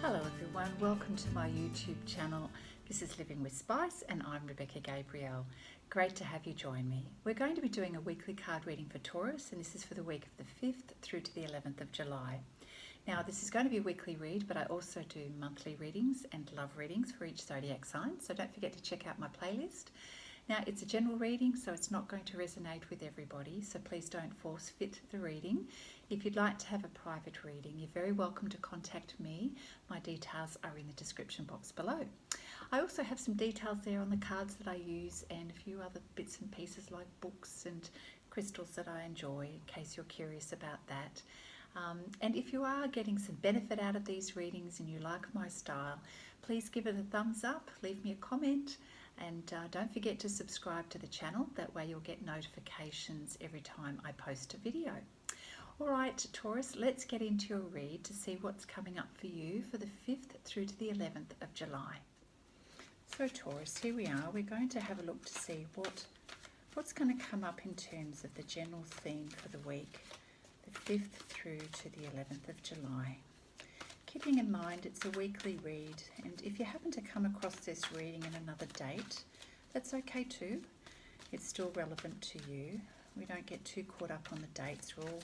Hello everyone, welcome to my YouTube channel. This is Living with Spice and I'm Rebecca Gabrielle. Great to have you join me. We're going to be doing a weekly card reading for Taurus, and this is for the week of the 5th through to the 11th of July. Now this is going to be a weekly read, but I also do monthly readings and love readings for each zodiac sign, so don't forget to check out my playlist. Now it's a general reading, so it's not going to resonate with everybody, so please don't force fit the reading. If you'd like to have a private reading, you're very welcome to contact me. My details are in the description box below. I also have some details there on the cards that I use and a few other bits and pieces like books and crystals that I enjoy, in case you're curious about that. And if you are getting some benefit out of these readings and you like my style, please give it a thumbs up, leave me a comment, and don't forget to subscribe to the channel. That way you'll get notifications every time I post a video. All right, Taurus, let's get into your read to see what's coming up for you for the 5th through to the 11th of July. So Taurus, here we are. We're going to have a look to see what's going to come up in terms of the general theme for the week, the 5th through to the 11th of July. Keeping in mind it's a weekly read, and if you happen to come across this reading in another date, that's okay too. It's still relevant to you. We don't get too caught up on the dates. We're all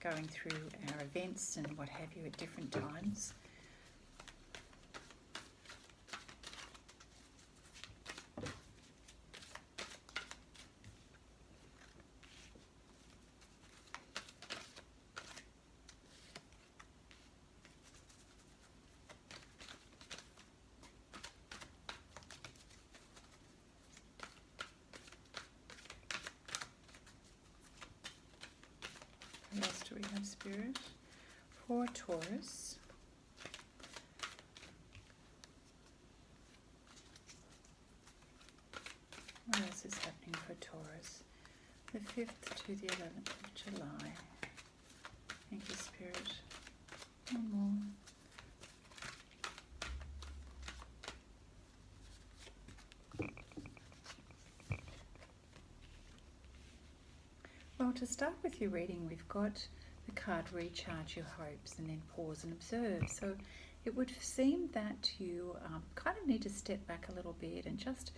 going through our events and what have you at different times. What else do we have, Spirit? For Taurus. What else is happening for Taurus? The 5th to the 11th of July. Thank you, Spirit. One more. Well, to start with your reading, we've got the card Recharge Your Hopes and then Pause and Observe. So it would seem that you kind of need to step back a little bit and just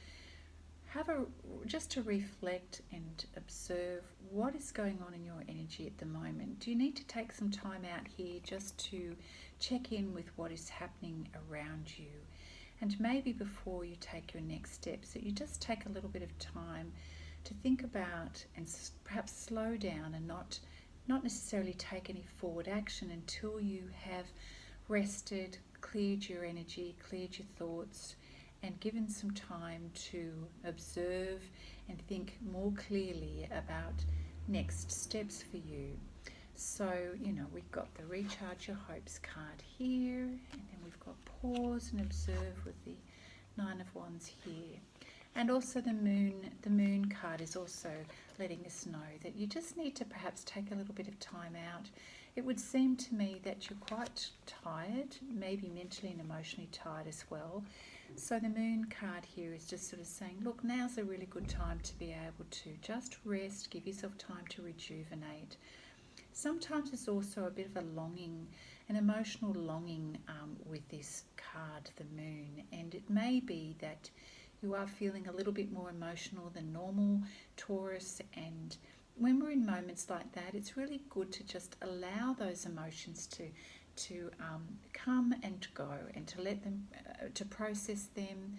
to reflect and observe what is going on in your energy at the moment. Do you need to take some time out here just to check in with what is happening around you? And maybe before you take your next steps, that you just take a little bit of time to think about and perhaps slow down and not necessarily take any forward action until you have rested, cleared your energy, cleared your thoughts, and given some time to observe and think more clearly about next steps for you. So, we've got the Recharge Your Hopes card here, and then we've got Pause and Observe with the Nine of Wands here. And also the moon card is also letting us know that you just need to perhaps take a little bit of time out. It would seem to me that you're quite tired, maybe mentally and emotionally tired as well. So the moon card here is just sort of saying, look, now's a really good time to be able to just rest, give yourself time to rejuvenate. Sometimes there's also a bit of a longing, an emotional longing with this card, the moon, and it may be that you are feeling a little bit more emotional than normal, Taurus, and when we're in moments like that, it's really good to just allow those emotions to come and go, and to let them, to process them.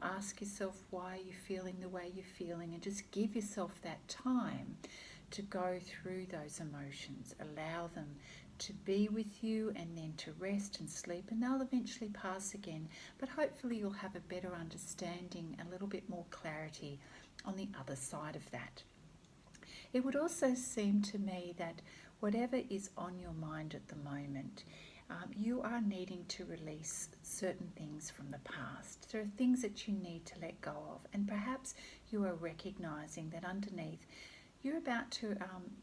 Ask yourself why you're feeling the way you're feeling, and just give yourself that time to go through those emotions. Allow them to be with you and then to rest and sleep, and they'll eventually pass again, but hopefully you'll have a better understanding, a little bit more clarity on the other side of that. It would also seem to me that whatever is on your mind at the moment, you are needing to release certain things from the past. There are things that you need to let go of, and perhaps you are recognizing that underneath you're about to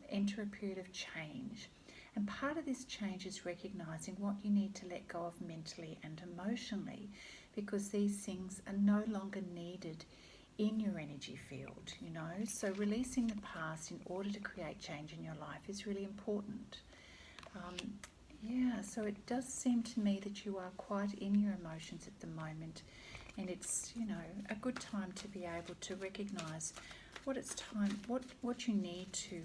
enter a period of change. And part of this change is recognizing what you need to let go of mentally and emotionally, because these things are no longer needed in your energy field, So releasing the past in order to create change in your life is really important. Yeah, so it does seem to me that you are quite in your emotions at the moment, and it's, you know, a good time to be able to recognise what you need to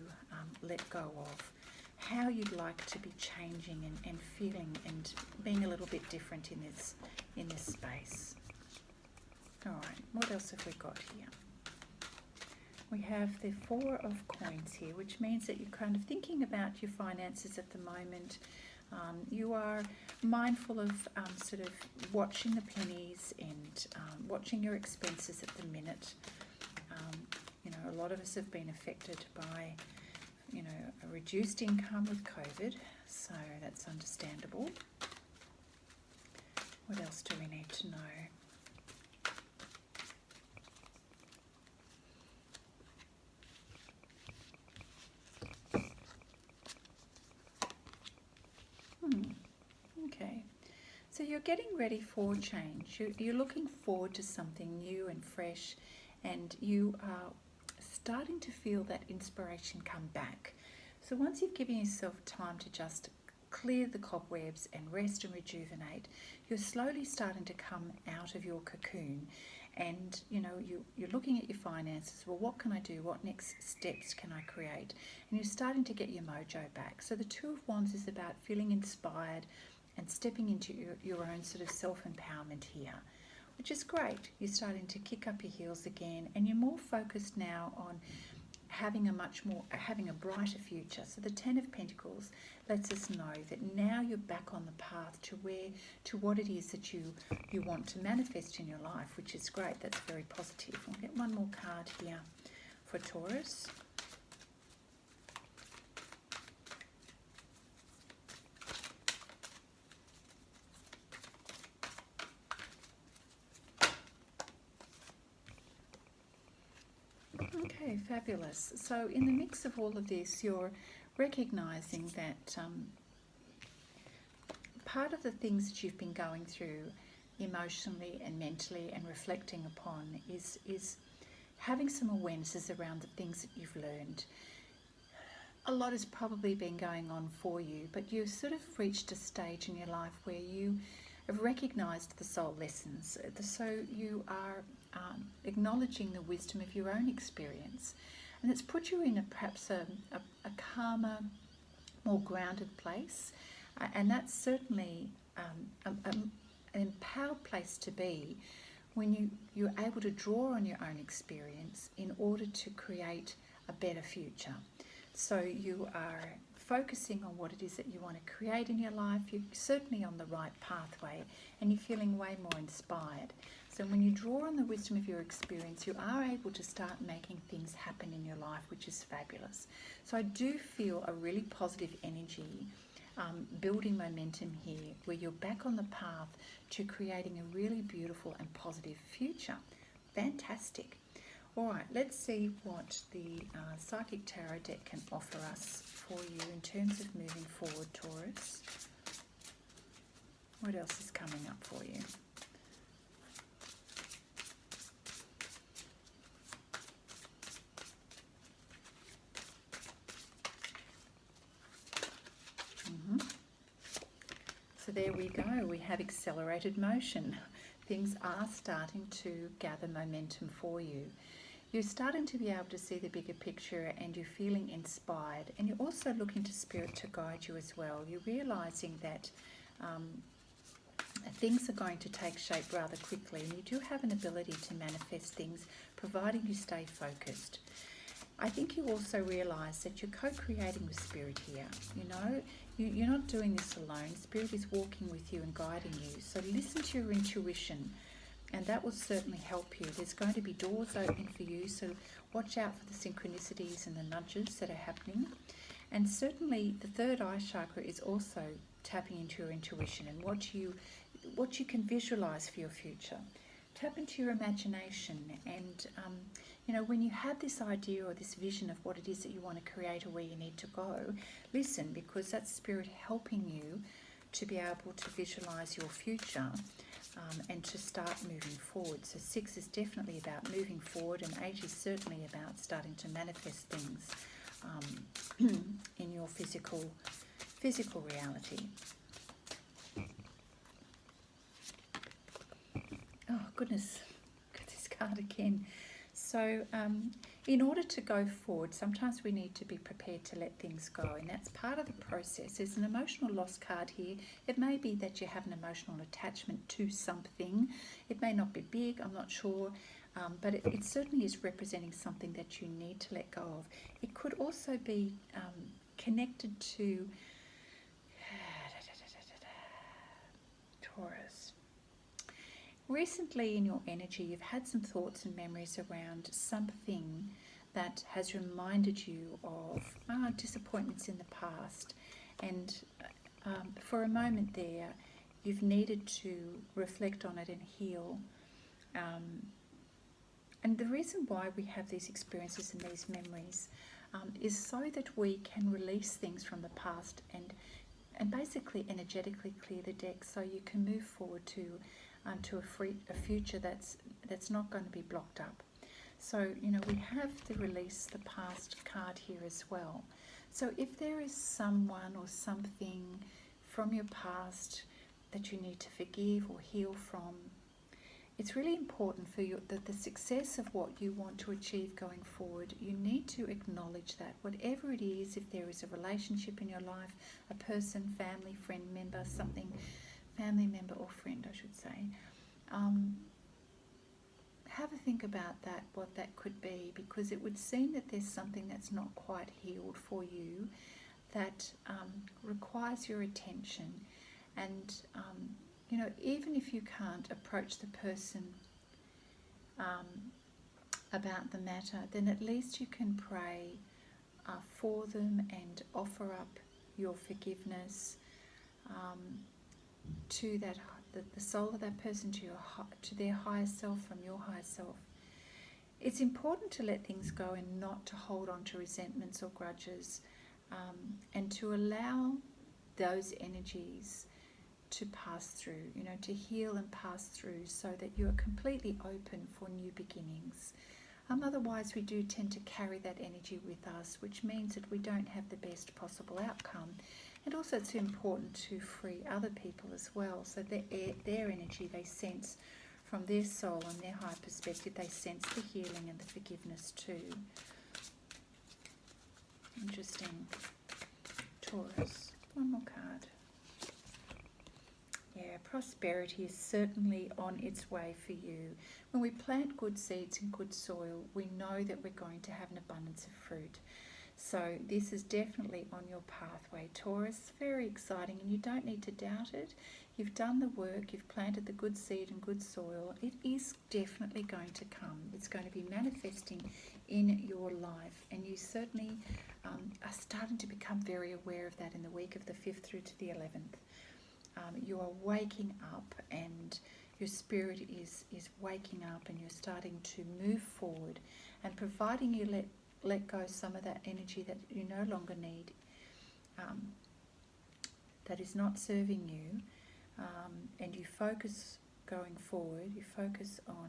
let go of, how you'd like to be changing and feeling and being a little bit different in this space. All right, what else have we got here? We have the Four of Coins here, which means that you're kind of thinking about your finances at the moment. You are mindful of sort of watching the pennies and watching your expenses at the minute. You know, a lot of us have been affected by, you know, a reduced income with COVID, so that's understandable. What else do we need to know? Okay, so you're getting ready for change. You're looking forward to something new and fresh, and you are starting to feel that inspiration come back. So once you've given yourself time to just clear the cobwebs and rest and rejuvenate, you're slowly starting to come out of your cocoon, and you know, you're looking at your finances. Well, what can I do? What next steps can I create? And you're starting to get your mojo back. So the Two of Wands is about feeling inspired and stepping into your own sort of self-empowerment here, which is great. You're starting to kick up your heels again, and you're more focused now on having a brighter future. So the Ten of Pentacles lets us know that now you're back on the path to what it is that you want to manifest in your life, which is great. That's very positive. I'll get one more card here for Taurus. Okay, fabulous. So in the mix of all of this, you're recognizing that part of the things that you've been going through emotionally and mentally and reflecting upon is having some awarenesses around the things that you've learned. A lot has probably been going on for you, but you've sort of reached a stage in your life where you have recognized the soul lessons. So you are acknowledging the wisdom of your own experience, and it's put you in perhaps a calmer, more grounded place, and that's certainly an empowered place to be when you're able to draw on your own experience in order to create a better future. So you are focusing on what it is that you want to create in your life. You're certainly on the right pathway, and you're feeling way more inspired. So when you draw on the wisdom of your experience, you are able to start making things happen in your life, which is fabulous. So I do feel a really positive energy building momentum here, where you're back on the path to creating a really beautiful and positive future. Fantastic. All right, let's see what the Psychic Tarot deck can offer us for you in terms of moving forward, Taurus. What else is coming up for you? So there we go. We have accelerated motion. Things are starting to gather momentum for you. You're starting to be able to see the bigger picture, and you're feeling inspired, and you're also looking to Spirit to guide you as well. You're realizing that things are going to take shape rather quickly, and you do have an ability to manifest things providing you stay focused. I think you also realize that you're co-creating with Spirit here. You know, you're not doing this alone. Spirit is walking with you and guiding you. So listen to your intuition, and that will certainly help you. There's going to be doors opening for you, so watch out for the synchronicities and the nudges that are happening. And certainly the third eye chakra is also tapping into your intuition and what you can visualize for your future. Tap into your imagination, and you know, when you have this idea or this vision of what it is that you want to create or where you need to go, listen, because that's Spirit helping you to be able to visualize your future and to start moving forward. So 6 is definitely about moving forward, and 8 is certainly about starting to manifest things in your physical physical reality. Oh goodness, got this card again. So in order to go forward, sometimes we need to be prepared to let things go, and that's part of the process. There's an emotional loss card here. It may be that you have an emotional attachment to something. It may not be big, I'm not sure, but it certainly is representing something that you need to let go of. It could also be connected to Taurus. Recently in your energy, you've had some thoughts and memories around something that has reminded you of disappointments in the past. And for a moment there, you've needed to reflect on it and heal. And the reason why we have these experiences and these memories is so that we can release things from the past and basically energetically clear the deck, so you can move forward to a future that's not going to be blocked up. So, we have the release the past card here as well. So if there is someone or something from your past that you need to forgive or heal from, it's really important for you that the success of what you want to achieve going forward, you need to acknowledge that. Whatever it is, if there is a relationship in your life, a person, family, friend, member, something, family member or friend, I should say, have a think about that, what that could be, because it would seem that there's something that's not quite healed for you that requires your attention. And even if you can't approach the person about the matter, then at least you can pray for them and offer up your forgiveness to the soul of that person, to their higher self from your higher self. It's important to let things go and not to hold on to resentments or grudges, and to allow those energies to pass through, to heal and pass through, so that you are completely open for new beginnings. Otherwise, we do tend to carry that energy with us, which means that we don't have the best possible outcome. And also it's important to free other people as well, so that their energy they sense from their soul and their higher perspective, they sense the healing and the forgiveness too. Interesting. Taurus. One more card. Yeah, prosperity is certainly on its way for you. When we plant good seeds in good soil, we know that we're going to have an abundance of fruit. So this is definitely on your pathway, Taurus. Very exciting, and you don't need to doubt it. You've done the work, you've planted the good seed in good soil. It is definitely going to come. It's going to be manifesting in your life, and you certainly are starting to become very aware of that in the week of the 5th through to the 11th. You are waking up, and your spirit is waking up, and you're starting to move forward, and providing you let go some of that energy that you no longer need, that is not serving you, and you focus going forward, you focus on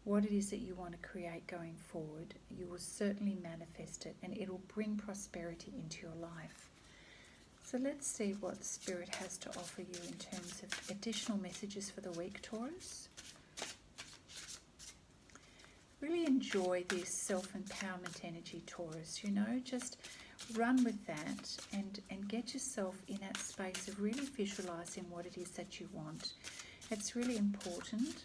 what it is that you want to create going forward, you will certainly manifest it, and it will bring prosperity into your life. So let's see what Spirit has to offer you in terms of additional messages for the week, Taurus. Really enjoy this self-empowerment energy, Taurus. Just run with that and get yourself in that space of really visualizing what it is that you want. It's really important.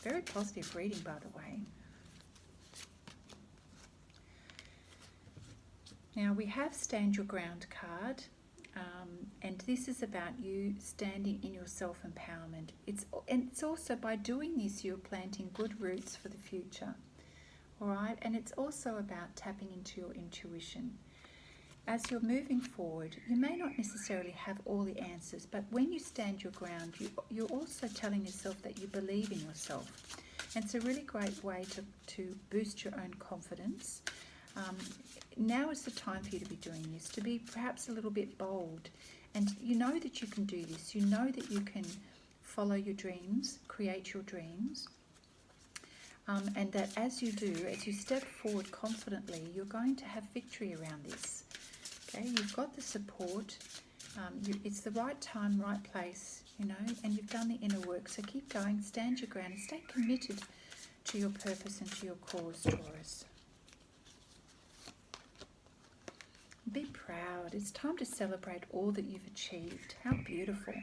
Very positive reading, by the way. Now we have Stand Your Ground card. And this is about you standing in your self-empowerment. It's also, by doing this, you're planting good roots for the future. All right? And it's also about tapping into your intuition. As you're moving forward, you may not necessarily have all the answers, but when you stand your ground, you're also telling yourself that you believe in yourself. And it's a really great way to boost your own confidence. Now is the time for you to be doing this, to be perhaps a little bit bold. And you know that you can do this. You know that you can follow your dreams, create your dreams. And that as you do, as you step forward confidently, you're going to have victory around this. Okay, you've got the support. It's the right time, right place, and you've done the inner work. So keep going, stand your ground, and stay committed to your purpose and to your cause, Taurus. Be proud. It's time to celebrate all that you've achieved. How beautiful.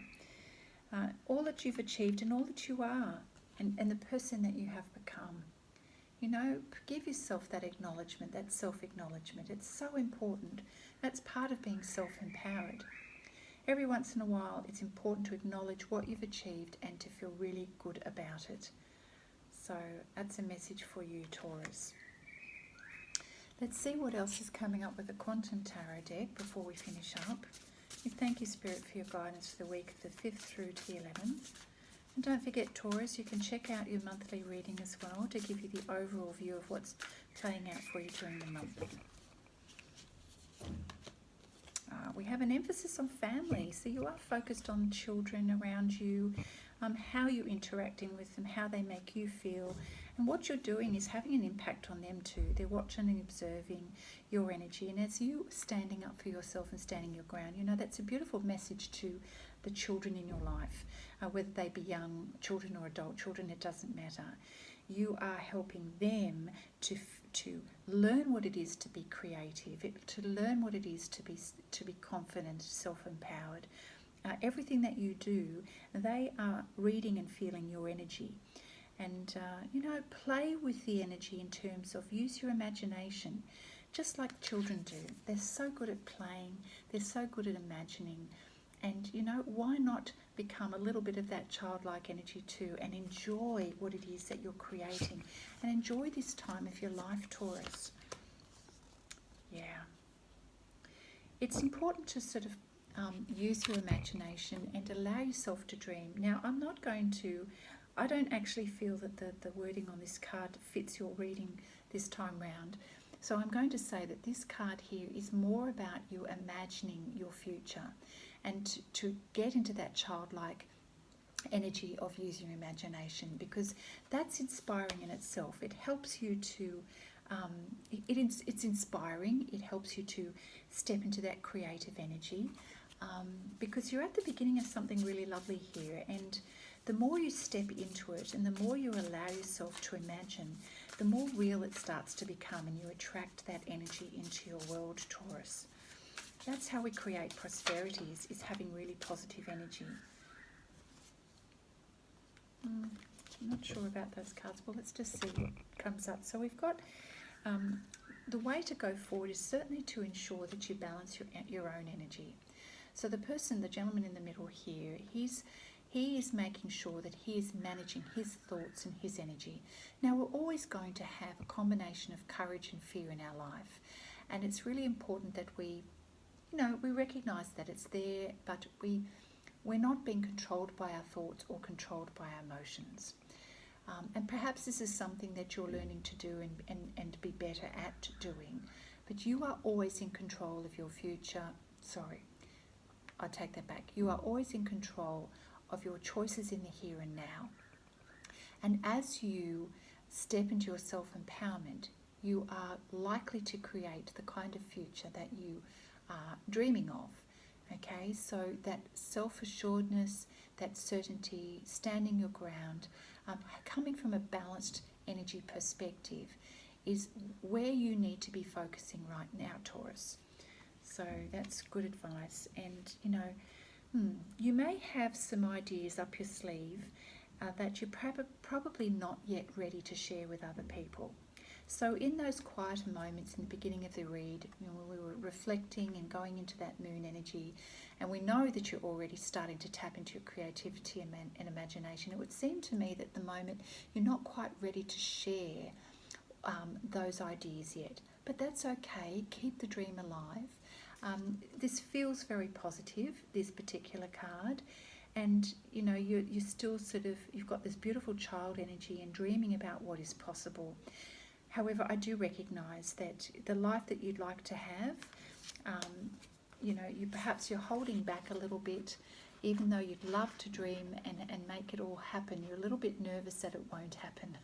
All that you've achieved and all that you are, and the person that you have become. Give yourself that acknowledgement, that self-acknowledgement. It's so important. That's part of being self-empowered. Every once in a while, it's important to acknowledge what you've achieved and to feel really good about it. So that's a message for you, Taurus. Let's see what else is coming up with the Quantum Tarot deck before we finish up. We thank you, Spirit, for your guidance for the week of the 5th through to the 11th. And don't forget, Taurus, you can check out your monthly reading as well to give you the overall view of what's playing out for you during the month. We have an emphasis on family, so you are focused on children around you, how you're interacting with them, how they make you feel, and what you're doing is having an impact on them too. They're watching and observing your energy, and as you standing up for yourself and standing your ground, that's a beautiful message to the children in your life, whether they be young children or adult children, it doesn't matter. You are helping them to learn what it is to be creative, to learn what it is to be confident, self-empowered. Everything that you do, they are reading and feeling your energy. And, play with the energy in terms of use your imagination, just like children do. They're so good at playing, they're so good at imagining. And, why not become a little bit of that childlike energy too and enjoy what it is that you're creating and enjoy this time of your life, Taurus. Yeah. It's important to sort of use your imagination and allow yourself to dream. Now, I don't actually feel that the wording on this card fits your reading this time round. So I'm going to say that this card here is more about you imagining your future and to get into that childlike energy of using your imagination, because that's inspiring in itself. It helps you to, it's inspiring. It helps you to step into that creative energy because you're at the beginning of something really lovely here, and the more you step into it and the more you allow yourself to imagine, the more real it starts to become, and you attract that energy into your world, Taurus. That's how we create prosperity, is having really positive energy. I'm not sure about those cards. Well, let's just see what comes up. So we've got the way to go forward is certainly to ensure that you balance your own energy. So the gentleman in the middle here, he is making sure that he is managing his thoughts and his energy. Now, we're always going to have a combination of courage and fear in our life, and it's really important that we recognise that it's there, but we're not being controlled by our thoughts or controlled by our emotions. And perhaps this is something that you're learning to do and be better at doing, but you are always in control of your future. Sorry, I take that back. You are always in control of your choices in the here and now. And as you step into your self-empowerment, you are likely to create the kind of future that you are dreaming of. Okay, so that self-assuredness, that certainty, standing your ground, coming from a balanced energy perspective is where you need to be focusing right now, Taurus. So that's good advice. And, you may have some ideas up your sleeve that you're probably not yet ready to share with other people. So in those quieter moments in the beginning of the read, we were reflecting and going into that moon energy, and we know that you're already starting to tap into your creativity and imagination. It would seem to me that at the moment you're not quite ready to share those ideas yet, but that's okay. Keep the dream alive. This feels very positive, this particular card, and you're still you've got this beautiful child energy and dreaming about what is possible. However, I do recognise that the life that you'd like to have, you're holding back a little bit, even though you'd love to dream and make it all happen. You're a little bit nervous that it won't happen.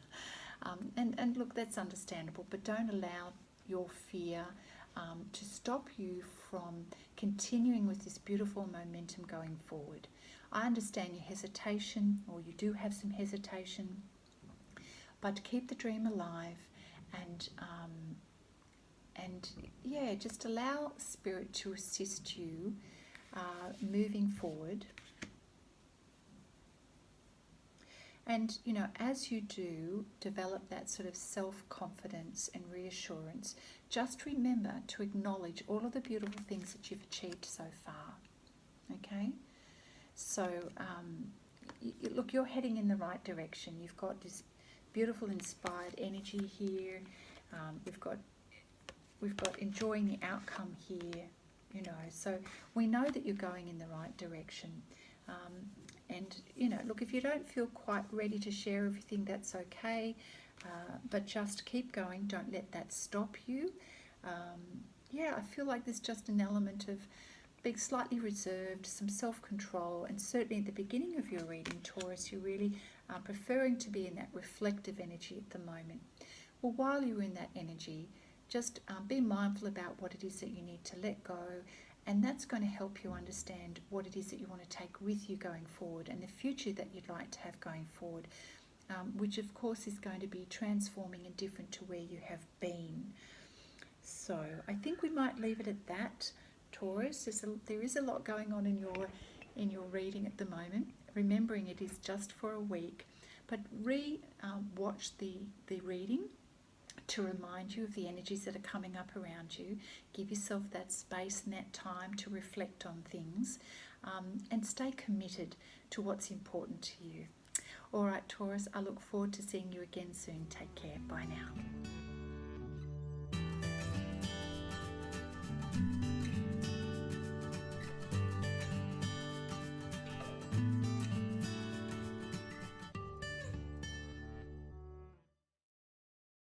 And look, that's understandable, but don't allow your fear to stop you from continuing with this beautiful momentum going forward. I understand your hesitation, or you do have some hesitation, but keep the dream alive, and yeah, just allow Spirit to assist you moving forward. And, you know, as you do develop that sort of self-confidence and reassurance, just remember to acknowledge all of the beautiful things that you've achieved so far. Okay? So, look, you're heading in the right direction. You've got this beautiful inspired energy here. We've got enjoying the outcome here, you know. So we know that you're going in the right direction. And, you know, look, if you don't feel quite ready to share everything, that's okay. But just keep going. Don't let that stop you. Yeah, I feel like there's just an element of being slightly reserved, some self-control, and certainly at the beginning of your reading, Taurus, you really are preferring to be in that reflective energy at the moment. Well, while you're in that energy, just be mindful about what it is that you need to let go, and that's going to help you understand what it is that you want to take with you going forward, and the future that you'd like to have going forward, which of course is going to be transforming and different to where you have been. So I think we might leave it at that, Taurus. There is a lot going on in your reading at the moment. Remembering it is just for a week, but watch the reading to remind you of the energies that are coming up around you. Give yourself that space and that time to reflect on things, and stay committed to what's important to you. All right, Taurus, I look forward to seeing you again soon. Take care. Bye now.